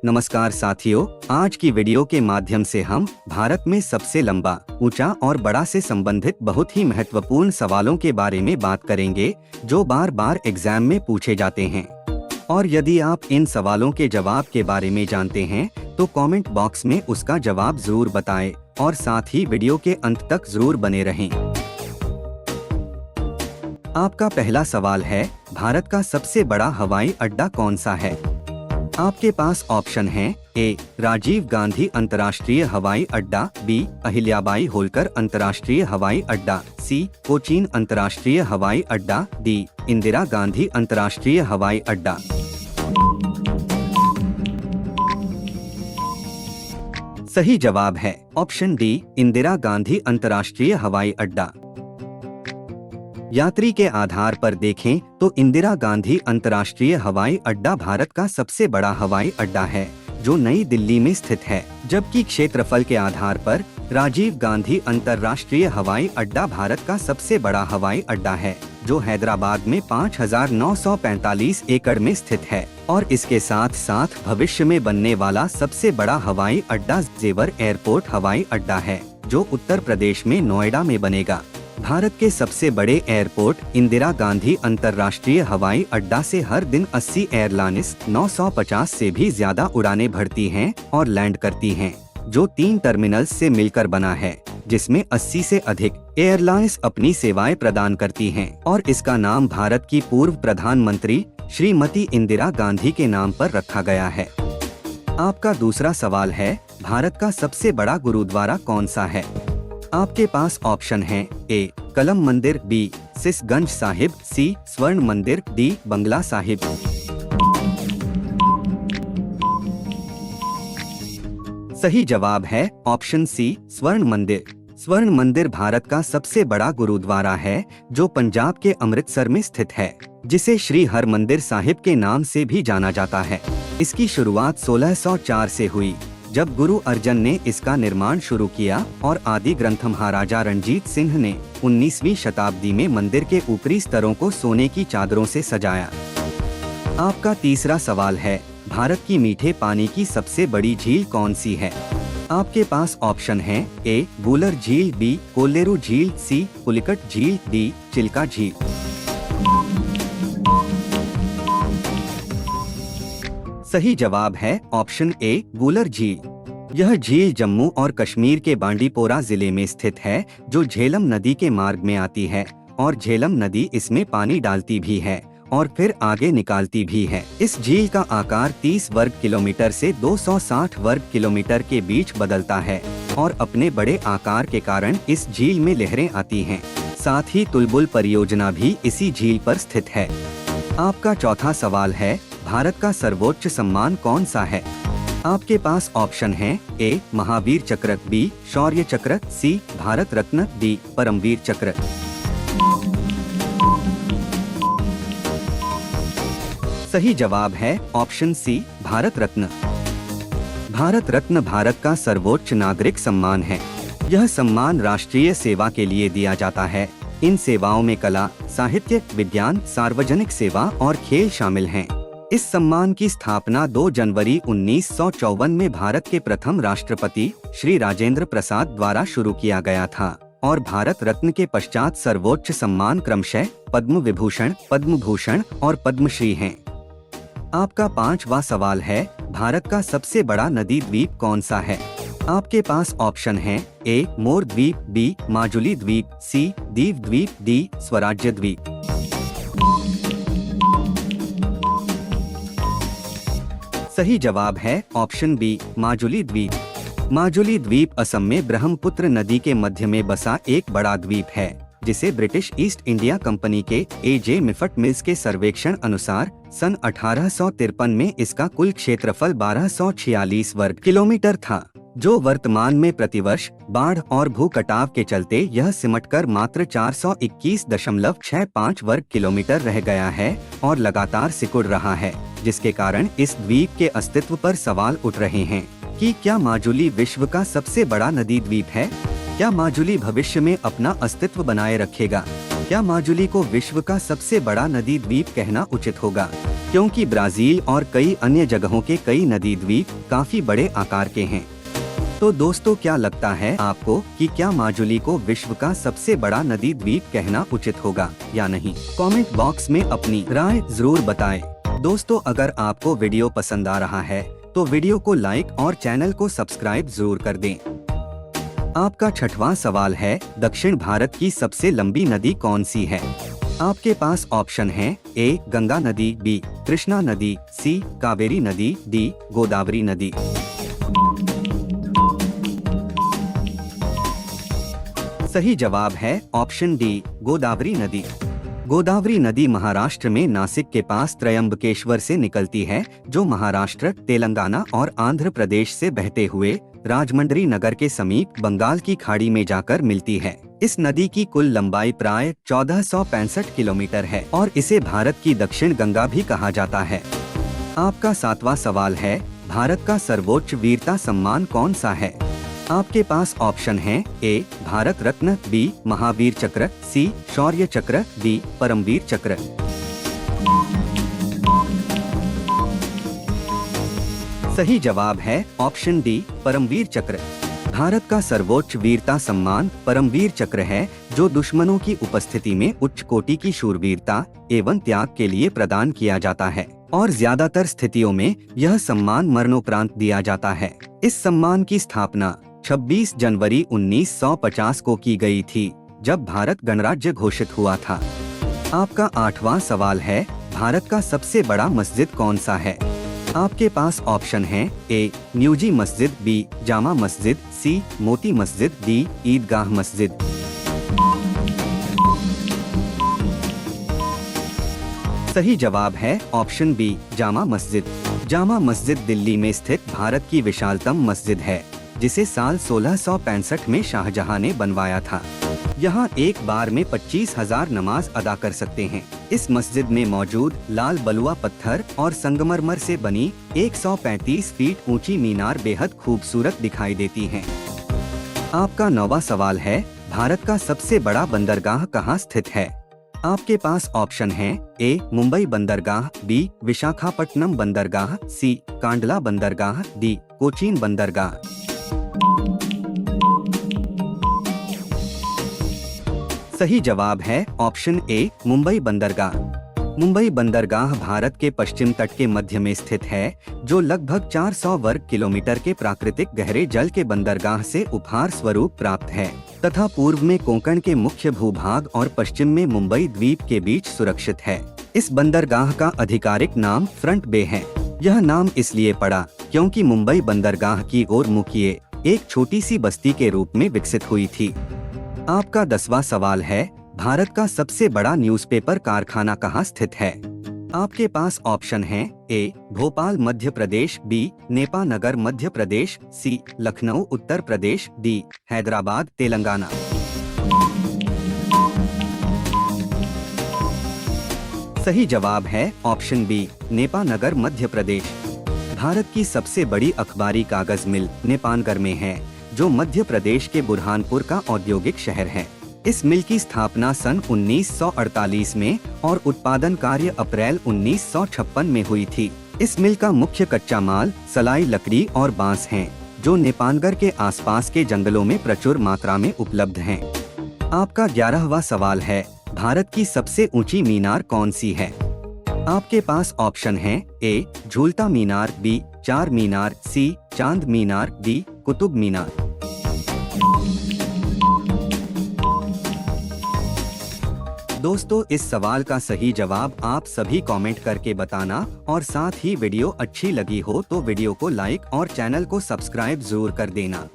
नमस्कार साथियों, आज की वीडियो के माध्यम से हम भारत में सबसे लंबा, ऊंचा और बड़ा से संबंधित बहुत ही महत्वपूर्ण सवालों के बारे में बात करेंगे जो बार बार एग्जाम में पूछे जाते हैं। और यदि आप इन सवालों के जवाब के बारे में जानते हैं तो कमेंट बॉक्स में उसका जवाब जरूर बताएं और साथ ही वीडियो के अंत तक जरूर बने रहें। आपका पहला सवाल है, भारत का सबसे बड़ा हवाई अड्डा कौन सा है? आपके पास ऑप्शन है ए राजीव गांधी अंतर्राष्ट्रीय हवाई अड्डा, बी अहिल्याबाई होलकर अंतर्राष्ट्रीय हवाई अड्डा, सी कोचीन अंतर्राष्ट्रीय हवाई अड्डा, डी इंदिरा गांधी अंतर्राष्ट्रीय हवाई अड्डा। सही जवाब है ऑप्शन डी इंदिरा गांधी अंतर्राष्ट्रीय हवाई अड्डा। यात्री के आधार पर देखें तो इंदिरा गांधी अंतर्राष्ट्रीय हवाई अड्डा भारत का सबसे बड़ा हवाई अड्डा है जो नई दिल्ली में स्थित है, जबकि क्षेत्रफल के आधार पर राजीव गांधी अंतर्राष्ट्रीय हवाई अड्डा भारत का सबसे बड़ा हवाई अड्डा है जो हैदराबाद में 5,945 एकड़ में स्थित है और इसके साथ साथ भविष्य में बनने वाला सबसे बड़ा हवाई अड्डा जेवर एयरपोर्ट हवाई अड्डा है जो उत्तर प्रदेश में नोएडा में बनेगा। भारत के सबसे बड़े एयरपोर्ट इंदिरा गांधी अंतर्राष्ट्रीय हवाई अड्डा से हर दिन 80 एयरलाइंस 950 से भी ज्यादा उड़ानें भरती हैं और लैंड करती हैं, जो 3 टर्मिनल्स से मिलकर बना है, जिसमें 80 से अधिक एयरलाइंस अपनी सेवाएं प्रदान करती हैं और इसका नाम भारत की पूर्व प्रधानमंत्री श्रीमती इंदिरा गांधी के नाम पर रखा गया है। आपका दूसरा सवाल है, भारत का सबसे बड़ा गुरुद्वारा कौन सा है? आपके पास ऑप्शन है ए कलम मंदिर, बी सिसगंज साहिब, सी स्वर्ण मंदिर, डी बंगला साहिब। सही जवाब है ऑप्शन सी स्वर्ण मंदिर। स्वर्ण मंदिर भारत का सबसे बड़ा गुरुद्वारा है जो पंजाब के अमृतसर में स्थित है, जिसे श्री हरमंदिर साहिब के नाम से भी जाना जाता है। इसकी शुरुआत 1604 से हुई जब गुरु अर्जन ने इसका निर्माण शुरू किया और आदि ग्रंथ महाराजा रणजीत सिंह ने 19वीं शताब्दी में मंदिर के ऊपरी स्तरों को सोने की चादरों से सजाया। आपका तीसरा सवाल है, भारत की मीठे पानी की सबसे बड़ी झील कौन सी है? आपके पास ऑप्शन है ए वूलर झील, बी कोल्लेरू झील, सी पुलिकट झील, डी चिल्का झील। सही जवाब है ऑप्शन ए वूलर झील। यह झील जम्मू और कश्मीर के बांडीपोरा जिले में स्थित है जो झेलम नदी के मार्ग में आती है और झेलम नदी इसमें पानी डालती भी है और फिर आगे निकालती भी है। इस झील का आकार 30 वर्ग किलोमीटर से 260 वर्ग किलोमीटर के बीच बदलता है और अपने बड़े आकार के कारण इस झील में लहरें आती हैं। साथ ही तुलबुल परियोजना भी इसी झील पर स्थित है। आपका चौथा सवाल है, भारत का सर्वोच्च सम्मान कौन सा है? आपके पास ऑप्शन है ए महावीर चक्र, बी शौर्य चक्र, सी भारत रत्न, डी परमवीर चक्र। सही जवाब है ऑप्शन सी भारत रत्न। भारत रत्न भारत का सर्वोच्च नागरिक सम्मान है। यह सम्मान राष्ट्रीय सेवा के लिए दिया जाता है। इन सेवाओं में कला, साहित्य, विज्ञान, सार्वजनिक सेवा और खेल शामिल हैं। इस सम्मान की स्थापना 2 जनवरी 1954 में भारत के प्रथम राष्ट्रपति श्री राजेंद्र प्रसाद द्वारा शुरू किया गया था और भारत रत्न के पश्चात सर्वोच्च सम्मान क्रमशः पद्म विभूषण, पद्म भूषण और पद्मश्री हैं। आपका पांचवा सवाल है, भारत का सबसे बड़ा नदी द्वीप कौन सा है? आपके पास ऑप्शन है ए मोर द्वीप, बी माजुली द्वीप, सी दीव द्वीप, डी स्वराज्य द्वीप। सही जवाब है ऑप्शन बी माजुली द्वीप। माजुली द्वीप असम में ब्रह्मपुत्र नदी के मध्य में बसा एक बड़ा द्वीप है जिसे ब्रिटिश ईस्ट इंडिया कंपनी के ए.जे. मिफट मिल्स के सर्वेक्षण अनुसार सन 1853 में इसका कुल क्षेत्रफल 1246 वर्ग किलोमीटर था, जो वर्तमान में प्रतिवर्ष बाढ़ और भू कटाव के चलते यह सिमटकर मात्र 421.65 वर्ग किलोमीटर रह गया है और लगातार सिकुड़ रहा है, जिसके कारण इस द्वीप के अस्तित्व पर सवाल उठ रहे हैं कि क्या माजुली विश्व का सबसे बड़ा नदी द्वीप है? क्या माजुली भविष्य में अपना अस्तित्व बनाए रखेगा? क्या माजुली को विश्व का सबसे बड़ा नदी द्वीप कहना उचित होगा? क्योंकि ब्राजील और कई अन्य जगहों के कई नदी द्वीप काफी बड़े आकार के हैं। तो दोस्तों, क्या लगता है आपको कि क्या माजुली को विश्व का सबसे बड़ा नदी द्वीप कहना उचित होगा या नहीं? कमेंट बॉक्स में अपनी राय जरूर बताएं। दोस्तों, अगर आपको वीडियो पसंद आ रहा है तो वीडियो को लाइक और चैनल को सब्सक्राइब जरूर कर दें। आपका छठवां सवाल है, दक्षिण भारत की सबसे लंबी नदी कौन सी है? आपके पास ऑप्शन है ए गंगा नदी, बी कृष्णा नदी, सी कावेरी नदी, डी गोदावरी नदी। सही जवाब है ऑप्शन डी गोदावरी नदी। गोदावरी नदी महाराष्ट्र में नासिक के पास त्रयंबकेश्वर से निकलती है, जो महाराष्ट्र, तेलंगाना और आंध्र प्रदेश से बहते हुए राजमंड्री नगर के समीप बंगाल की खाड़ी में जाकर मिलती है। इस नदी की कुल लंबाई प्राय 1465 किलोमीटर है और इसे भारत की दक्षिण गंगा भी कहा जाता है। आपका सातवां सवाल है, भारत का सर्वोच्च वीरता सम्मान कौन सा है? आपके पास ऑप्शन है ए भारत रत्न, बी महावीर चक्र, सी शौर्य चक्र, डी परमवीर चक्र। सही जवाब है ऑप्शन डी परमवीर चक्र। भारत का सर्वोच्च वीरता सम्मान परमवीर चक्र है, जो दुश्मनों की उपस्थिति में उच्च कोटि की शूरवीरता एवं त्याग के लिए प्रदान किया जाता है और ज्यादातर स्थितियों में यह सम्मान मरणोपरांत दिया जाता है। इस सम्मान की स्थापना 26 जनवरी 1950 को की गई थी, जब भारत गणराज्य घोषित हुआ था। आपका आठवां सवाल है, भारत का सबसे बड़ा मस्जिद कौन सा है? आपके पास ऑप्शन है ए न्यूजी मस्जिद, बी जामा मस्जिद, सी मोती मस्जिद, डी ईदगाह मस्जिद। सही जवाब है ऑप्शन बी जामा मस्जिद। जामा मस्जिद दिल्ली में स्थित भारत की विशालतम मस्जिद है, जिसे साल 1665 में शाहजहां ने बनवाया था। यहाँ एक बार में 25,000 नमाज अदा कर सकते हैं। इस मस्जिद में मौजूद लाल बलुआ पत्थर और संगमरमर से बनी 135 फीट ऊंची मीनार बेहद खूबसूरत दिखाई देती हैं। आपका नौवां सवाल है, भारत का सबसे बड़ा बंदरगाह कहाँ स्थित है? आपके पास ऑप्शन है ए मुंबई बंदरगाह, बी विशाखापट्टनम बंदरगाह, सी कांडला बंदरगाह, डी कोचीन बंदरगाह। सही जवाब है ऑप्शन ए मुंबई बंदरगाह। मुंबई बंदरगाह भारत के पश्चिम तट के मध्य में स्थित है, जो लगभग 400 वर्ग किलोमीटर के प्राकृतिक गहरे जल के बंदरगाह से उपहार स्वरूप प्राप्त है तथा पूर्व में कोंकण के मुख्य भूभाग और पश्चिम में मुंबई द्वीप के बीच सुरक्षित है। इस बंदरगाह का आधिकारिक नाम फ्रंट बे है। यह नाम इसलिए पड़ा क्योंकि मुंबई बंदरगाह की ओर मुँह किए एक छोटी सी बस्ती के रूप में विकसित हुई थी। आपका 10वां सवाल है, भारत का सबसे बड़ा न्यूज़पेपर कारखाना कहाँ स्थित है? आपके पास ऑप्शन है ए भोपाल मध्य प्रदेश, बी नेपानगर मध्य प्रदेश, सी लखनऊ उत्तर प्रदेश, डी हैदराबाद तेलंगाना। सही जवाब है ऑप्शन बी नेपानगर मध्य प्रदेश। भारत की सबसे बड़ी अखबारी कागज मिल नेपानगर में है, जो मध्य प्रदेश के बुरहानपुर का औद्योगिक शहर है। इस मिल की स्थापना सन 1948 में और उत्पादन कार्य अप्रैल 1956 में हुई थी। इस मिल का मुख्य कच्चा माल सलाई लकड़ी और बांस हैं, जो नेपानगर के आसपास के जंगलों में प्रचुर मात्रा में उपलब्ध हैं। आपका 11वां सवाल है, भारत की सबसे ऊंची मीनार कौन सी है? आपके पास ऑप्शन है ए झूलता मीनार, बी चार मीनार, सी चांद मीनार, डी कुतुब मीनार। दोस्तों, इस सवाल का सही जवाब आप सभी कमेंट करके बताना और साथ ही वीडियो अच्छी लगी हो तो वीडियो को लाइक और चैनल को सब्सक्राइब जरूर कर देना।